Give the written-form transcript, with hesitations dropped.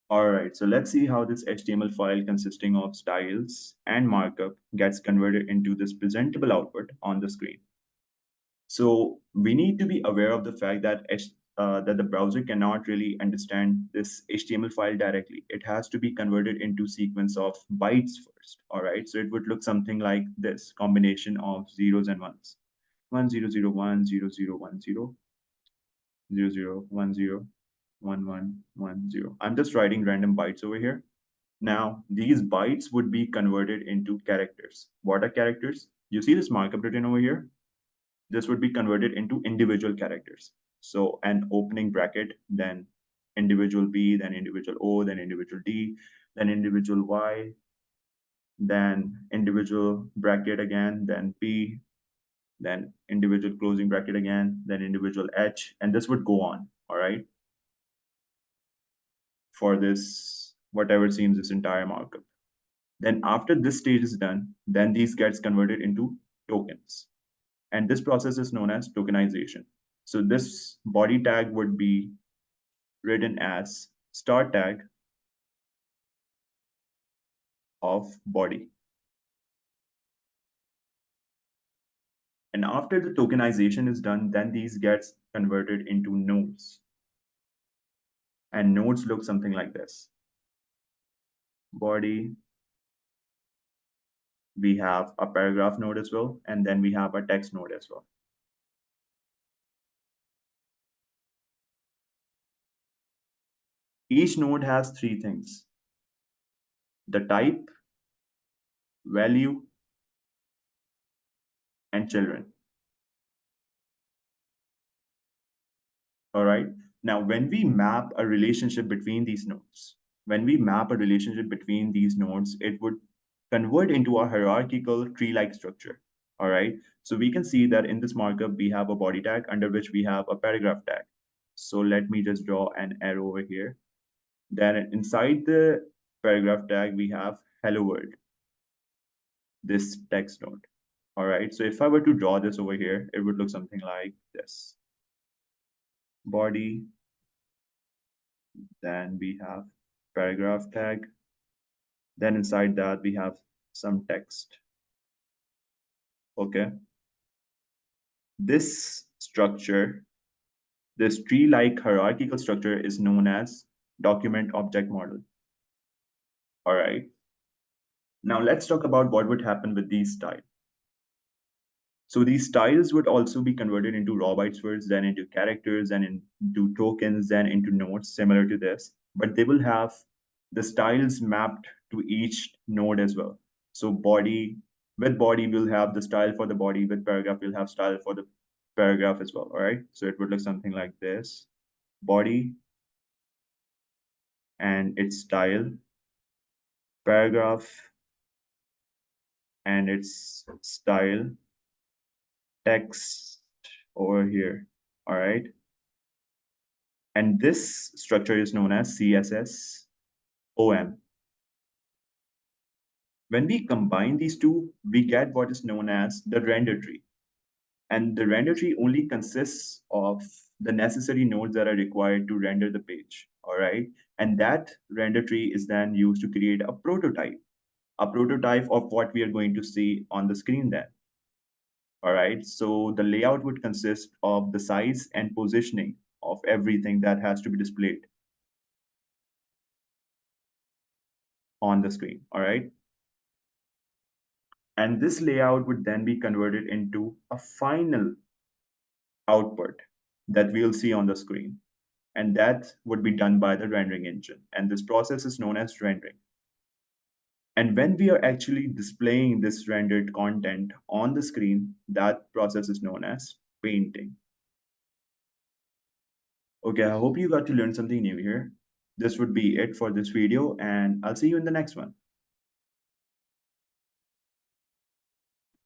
All right, so let's see how this HTML file consisting of styles and markup gets converted into this presentable output on the screen. So we need to be aware of the fact that that the browser cannot really understand this HTML file directly. It has to be converted into sequence of bytes first. All right, so it would look something like this combination of zeros and ones. 1001000101110. I'm just writing random bytes over here. Now, these bytes would be converted into characters. What are characters? You see this markup written over here? This would be converted into individual characters. So an opening bracket, then individual B, then individual O, then individual D, then individual Y, then individual bracket again, then P, then individual closing bracket again, then individual H, and this would go on, all right, for this, whatever seems this entire markup. Then after this stage is done, then these gets converted into tokens. And this process is known as tokenization. So this body tag would be written as start tag of body. And after the tokenization is done, then these gets converted into nodes. And nodes look something like this. Body, we have a paragraph node as well, and then we have a text node as well. Each node has three things: the type, value, and children. All right. Now, when we map a relationship between these nodes, it would convert into a hierarchical tree-like structure. All right. So we can see that in this markup, we have a body tag under which we have a paragraph tag. So let me just draw an arrow over here. Then inside the paragraph tag, we have hello world, this text node. All right. So if I were to draw this over here, it would look something like this. Body, then we have paragraph tag. Then inside that, we have some text. Okay. This structure, this tree-like hierarchical structure is known as document object model. All right. Now let's talk about what would happen with these styles. So these styles would also be converted into raw bytes first, then into characters, then into tokens, then into nodes, similar to this. But they will have the styles mapped to each node as well. So with body, we'll have the style for the body. With paragraph, we'll have style for the paragraph as well. All right. So it would look something like this: body and its style, paragraph and its style, text over here. All right. And this structure is known as CSS OM. When we combine these two, we get what is known as the render tree. And the render tree only consists of the necessary nodes that are required to render the page. All right. And that render tree is then used to create a prototype of what we are going to see on the screen then. All right. So the layout would consist of the size and positioning of everything that has to be displayed on the screen. All right. And this layout would then be converted into a final output that we'll see on the screen. And that would be done by the rendering engine. And this process is known as rendering. And when we are actually displaying this rendered content on the screen, that process is known as painting. Okay, I hope you got to learn something new here. This would be it for this video, and I'll see you in the next one.